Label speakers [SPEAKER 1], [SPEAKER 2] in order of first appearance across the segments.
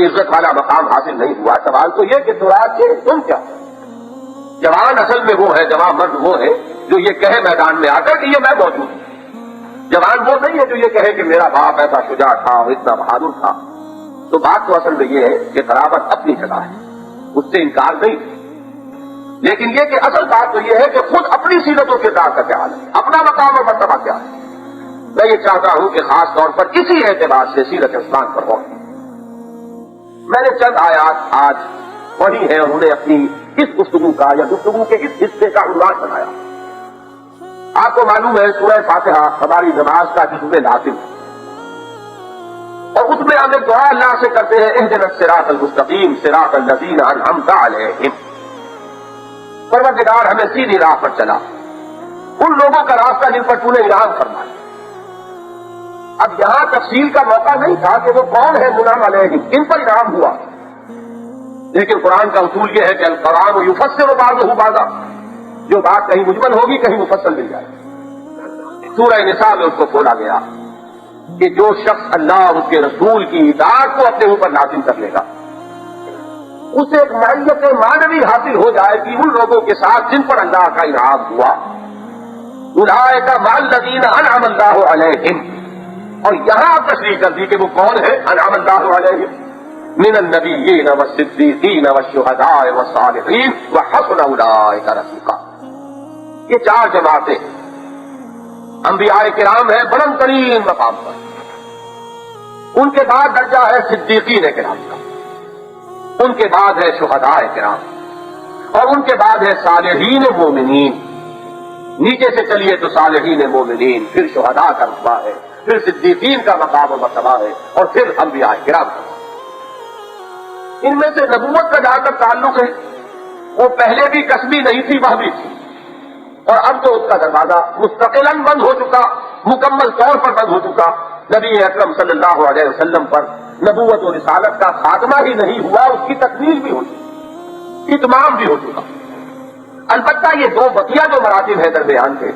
[SPEAKER 1] یہ عزت والا مقام حاصل نہیں ہوا. سوال تو یہ کہ مراد کے تم کیا؟ جوان اصل میں وہ ہے، جوان مرد وہ ہے جو یہ کہے میدان میں آ کر کہ یہ میں موجود ہوں. جوان وہ نہیں ہے جو یہ کہے کہ میرا باپ ایسا شجاع تھا اور اتنا بہادر تھا. تو بات تو اصل میں یہ ہے کہ قرابت اپنی جگہ ہے، اس سے انکار نہیں، لیکن یہ کہ اصل بات تو یہ ہے کہ خود اپنی سیرت و کردار کا کیا حال ہے، اپنا مقام اور مرتبہ کیا ہے. میں یہ چاہتا ہوں کہ خاص طور پر اسی اعتبار سے سیرت عثمان پر ہو. میں نے چند آیات آج پڑھی ہیں اور انہیں اپنی اس گفتگو کا یا گفتگو کے اس حصے کا عنوان بنایا. آپ کو معلوم ہے سورہ فاتحہ ہماری نماز کا جزو لازم ہے، اور اس میں ہم ایک دعا اللہ سے کرتے ہیں، اہدنا الصراط المستقیم صراط الذین انعمت علیہم. پروردگار ہمیں سیدھی راہ پر چلا، ان لوگوں کا راستہ جن پر تو نے انعام فرمایا. اب یہاں تفصیل کا موقع نہیں تھا کہ وہ کون ہے منعم علیہم، ان پر انعام ہوا. لیکن قرآن کا اصول یہ ہے کہ القرآن یفسر بعضہ بعضا، جو بات کہیں مجمل ہوگی کہیں مفصل مل جائے. سورہ نساء میں اس کو کھولا گیا کہ جو شخص اللہ اور اس کے رسول کی اطاعت کو اپنے اوپر لازم کر لے گا، اسے ایک معیت معنوی حاصل ہو جائے گی ان لوگوں کے ساتھ جن پر اللہ کا انعام ہوا. اولئک مع الذین انعم اللہ علیہم، اور یہاں آپ تشریح کر دی کہ وہ کون ہے انعم اللہ علیہم، من النبیین والصدیقین والشہداء والصالحین وحسن اولئک رفیقا. یہ چار جماعتیں انبیاء کرام ہیں بلند ترین مقام پر، ان کے بعد درجہ ہے صدیقین کرام کا، ان کے بعد ہے شہداء کرام، اور ان کے بعد ہے صالحین مومنین. نیچے سے چلیے تو صالحین مومنین، پھر شہداء کا رتبہ ہے، پھر صدیقین کا مقام و مرتبہ ہے، اور پھر انبیاء کرام کا. ان میں سے نبوت کا جہاں تک تعلق ہے وہ پہلے بھی قصبی نہیں تھی، وہ بھی تھی، اور اب تو اس کا دروازہ مستقلاً بند ہو چکا، مکمل طور پر بند ہو چکا. نبی اکرم صلی اللہ علیہ وسلم پر نبوت و رسالت کا خاتمہ ہی نہیں ہوا، اس کی تکمیل بھی ہو چکی، اتمام بھی ہو چکا. البتہ یہ دو بقیہ جو مراتب ہیں درمیان کے،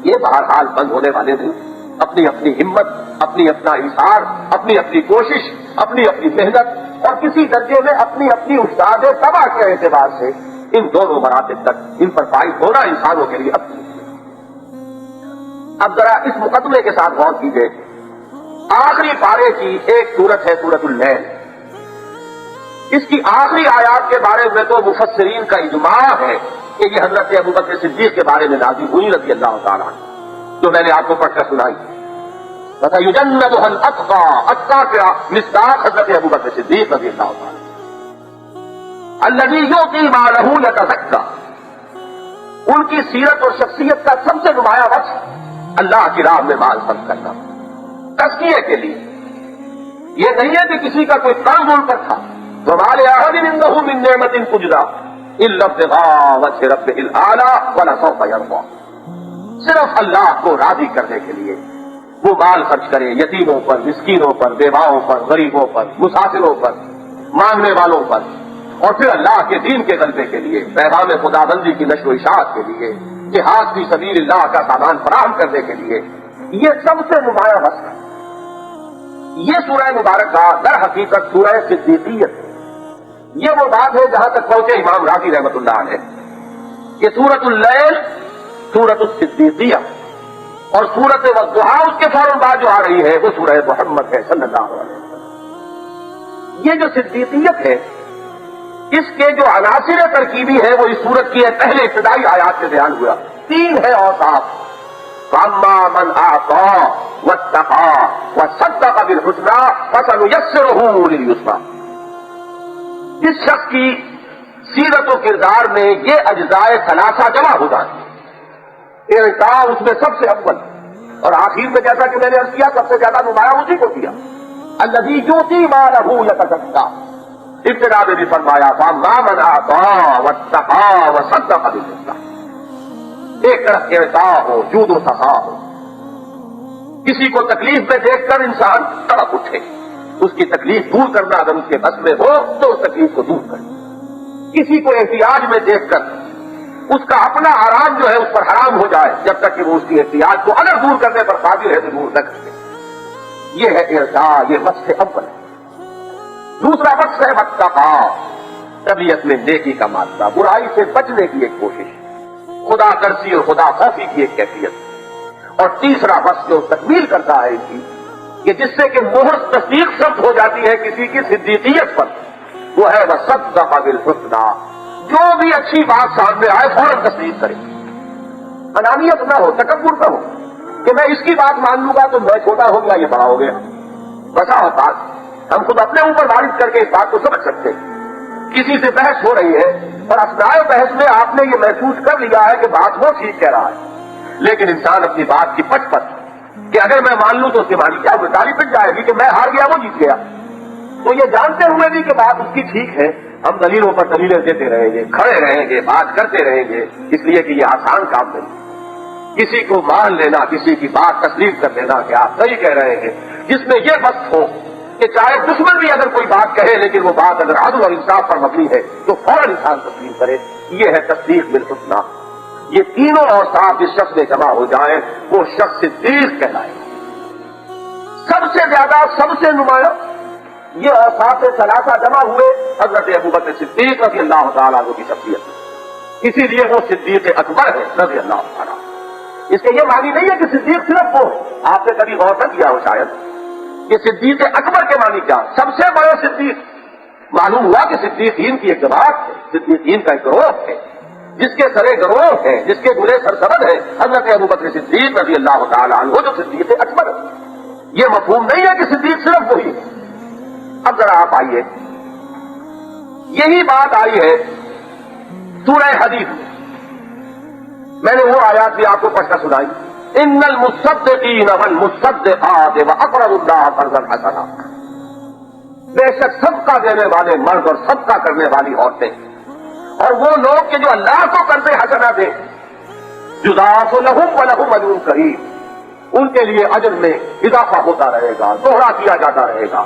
[SPEAKER 1] یہ بہرحال بند ہونے والے نہیں. اپنی اپنی ہمت، اپنی اپنا اظہار، اپنی اپنی کوشش، اپنی اپنی محنت، اور کسی درجے میں اپنی اپنی استاد تباہ کے اعتبار سے ان دونوں مراتب تک ان پر فائز ہونا انسانوں کے لیے اپنی. اب ذرا اس مقدمے کے ساتھ غور کیجیے. آخری پارے کی ایک سورت ہے سورۃ اللیل. اس کی آخری آیات کے بارے میں تو مفسرین کا اجماع ہے کہ یہ حضرت ابوبکر صدیق کے بارے میں نازل ہوئی رضی اللہ تعالیٰ عنہ، جو میں نے آپ کو پڑھ کر سنائی. فَسَيُجَنَّبُهَا الْأَتْقَى، اتقیٰ کا مصداق حضرت ابوبکر صدیق رضی اللہ تعالیٰ الَّذِي يُؤْتِي مَالَهُ يَتَزَكَّىٰ. ان کی سیرت اور شخصیت کا سب سے نمایاں وصف اللہ کی راہ میں مال خرچ کرنا، تزکیے کے لیے. یہ نہیں ہے کہ کسی کا کوئی قرض ان پر تھا. وَمَا لِأَحَدٍ عِندَهُ مِن نِّعْمَةٍ تُجْزَىٰ إِلَّا ابْتِغَاءَ وَجْهِ رَبِّهِ الْأَعْلَىٰ وَلَسَوْفَ يَرْضَىٰ. صرف اللہ کو راضی کرنے کے لیے وہ مال خرچ کرے، یتیموں پر، مسکینوں پر، بیواؤں پر، غریبوں پر، مسافروں پر، مانگنے والوں پر، اور پھر اللہ کے دین کے غلبے کے لیے، پیغام خداوندی کی نشر و اشاعت کے لیے، جہاد فی سبیل اللہ کا سامان فراہم کرنے کے لیے. یہ سب سے نمایاں وصف ہے. یہ سورہ مبارکہ در حقیقت سورہ صدیقیت ہے. یہ وہ بات ہے جہاں تک پہنچے امام راضی رحمۃ اللہ علیہ کہ سورۃ اللیل سورۃ الصدیقیہ، اور سورۃ والضحیٰ اس کے فوراً بعد جو آ رہی ہے وہ سورہ محمد ہے صلی اللہ علیہ وسلم. یہ جو صدیقیت ہے اس کے جو عناصر ترکیبی ہے وہ اس سورت کی پہلے ابتدائی آیات سے بیان ہوا. 3 ہے اوصاف. فَأَمَّا مَنْ أَعْطَىٰ وَاتَّقَىٰ وَصَدَّقَ بِالْحُسْنَىٰ فَسَنُيَسِّرُهُ لِلْيُسْرَىٰ. جس شخص کی سیرت و کردار میں یہ اجزاء ثلاثہ جمع ہو جائیں، اعطاء اس میں سب سے اول، اور آخر میں جیسا کہ میں نے عرض کیا سب سے زیادہ نمایاں اسی کو کیا. الذی یؤتی مالہ یتزکیٰ. ابتدا میں بھی فرمایا فَأَمَّا مَنْ أَعْطَىٰ وَاتَّقَىٰ وَصَدَّقَ بِالْحُسْنَىٰ. ایک طرف اعطاء ہو، جود و سخا ہو، کسی کو تکلیف میں دیکھ کر انسان تڑپ اٹھے، اس کی تکلیف دور کرنا اگر اس کے بس میں ہو تو اس تکلیف کو دور کرے. کسی کو احتیاج میں دیکھ کر اس کا اپنا آرام جو ہے اس پر حرام ہو جائے جب تک کہ وہ اس کی احتیاج کو اگر دور کرنے پر قادر ہے تو دور نہ کرے. یہ ہے اعطاء، یہ وصف اول ہے. دوسرا وقت ہے واتقا، طبیعت میں نیکی کا مادہ، برائی سے بچنے کی ایک کوشش، خدا ترسی اور خدا خوفی کی ایک کیفیت، اور تیسرا وقت جو تکمیل کرتا ہے ان کی کہ جس سے کہ مہر تصدیق ثبت ہو جاتی ہے کسی کی صدیقیت پر، وہ ہے وصدق بالحسنی، جو بھی اچھی بات سامنے آئے فوراً تصدیق کرے، انانیت نہ ہو، تکبر نہ ہو کہ میں اس کی بات مان لوں گا تو میں چھوٹا ہو گیا یہ بڑا ہو گیا۔ بسا اوقات ہم خود اپنے اوپر وارد کر کے اس بات کو سمجھ سکتے ہیں، کسی سے بحث ہو رہی ہے اور اثناء بحث میں آپ نے یہ محسوس کر لیا ہے کہ بات وہ ٹھیک کہہ رہا ہے، لیکن انسان اپنی بات کی پچ پچ کہ اگر میں مان لوں تو اس کی مانی کیا گالی پٹ جائے گی کہ میں ہار گیا وہ جیت گیا، تو یہ جانتے ہوئے بھی کہ بات اس کی ٹھیک ہے ہم دلیلوں پر دلیلیں دیتے رہیں گے، کھڑے رہیں گے، بات کرتے رہیں گے، اس لیے کہ یہ آسان کام نہیں، کسی کو مان لینا، کسی کی بات تسلیم کر لینا کہ آپ صحیح کہہ رہے ہیں، جس میں یہ وقت ہو کہ چاہے دشمن بھی اگر کوئی بات کہے لیکن وہ بات اگر عدل اور انصاف پر مبنی ہے تو فوراً انسان تسلیم کرے، یہ ہے تصدیق بالحسنی۔ یہ تینوں اوصاف جس شخص میں جمع ہو جائیں وہ شخص صدیق کہلائے۔ سب سے زیادہ، سب سے نمایاں یہ اوصاف ثلاثہ جمع ہوئے حضرت ابوبکر صدیق رضی اللہ تعالیٰ عنہ کی شخصیت میں، اسی لیے وہ صدیق اکبر ہے رضی اللہ تعالیٰ۔ اس کے یہ معنی نہیں ہے کہ صدیق صرف وہ، آپ نے کبھی غور نہ کیا ہو شاید کہ صدیق اکبر کے معنی کیا، سب سے بڑے صدیق، معلوم ہوا کہ صدیقین کی ایک جماعت ہے، صدیقین کا ایک گروہ ہے جس کے سرے گروہ ہے، جس کے گلے سرسبد ہے حضرت ابوبکر صدیق رضی اللہ تعالیٰ عنہ جو صدیق اکبر ہے۔ یہ مفہوم نہیں ہے کہ صدیق صرف وہی ہے۔ اب ذرا آپ آئیے، یہی بات آئی ہے سورہ حدید میں نے وہ آیات بھی آپ کو پڑھ کر سنائی، ان المصدقین والمصدقات واقرضوا اللہ قرضا حسنا، بے شک صدقہ دینے والے مرد اور صدقہ کرنے والی عورتیں اور وہ لوگ کہ جو اللہ کو قرض حسنا دے، یضاعف لهم ولهم اجر کریم، ان کے لیے اجر میں اضافہ ہوتا رہے گا، دوہرا کیا جاتا رہے گا،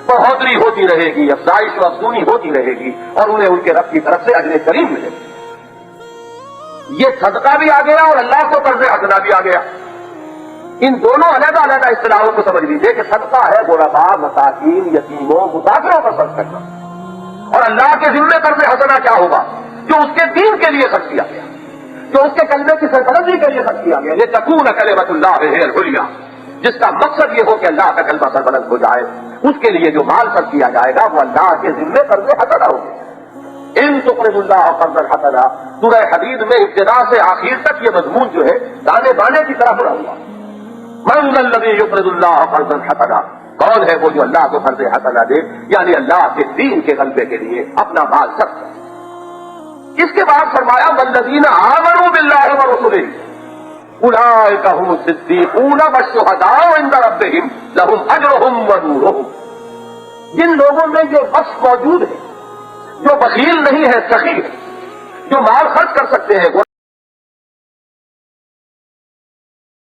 [SPEAKER 1] بہتری ہوتی رہے گی، افزائش و افزونی ہوتی رہے گی، اور انہیں ان کے رب کی طرف سے اجر کریم ملے گا۔ یہ صدقہ بھی آ گیا اور اللہ کو قرض حسنا بھی آ گیا۔ ان دونوں علیحدہ علیحدہ اصطلاحوں کو سمجھ لیجیے کہ صدقہ ہے غرباء، مساکین، یتیموں، مسافروں پر خرچ کرنا، اور اللہ کے ذمے قرض حسنا کیا ہوگا؟ جو اس کے دین کے لیے خرچ کیا گیا، جو اس کے کلمے کی سربلندی کے لیے خرچ کیا گیا، یہ تکون کلمۃ اللہ ہی العلیٰ، جس کا مقصد یہ ہو کہ اللہ کا کلمہ سربلند ہو جائے، اس کے لیے جو مال خرچ کیا جائے گا وہ اللہ کے ذمے قرض حسنا ہوگا۔ ان تقرضوا اللہ قرضا حسنا، سورہ حدید میں ابتدا سے آخر تک یہ مضمون جو ہے دانے بانے کی طرح بڑھا ہوا، من ذا الذی یقرض اللہ قرضا حسنا، کون ہے وہ جو اللہ کو قرض حسنا دے، یعنی اللہ کے دین کے غلبے کے لیے اپنا مال خرچ کرے۔ اس کے بعد فرمایا والذین آمنوا باللہ ورسلہ اولئک هم الصدیقون والشہداء عند ربہم لہم اجرہم ونورہم، جن لوگوں میں یہ وصف موجود ہے، جو بخیل نہیں ہے، سخی ہے، جو مال خرچ کر سکتے ہیں،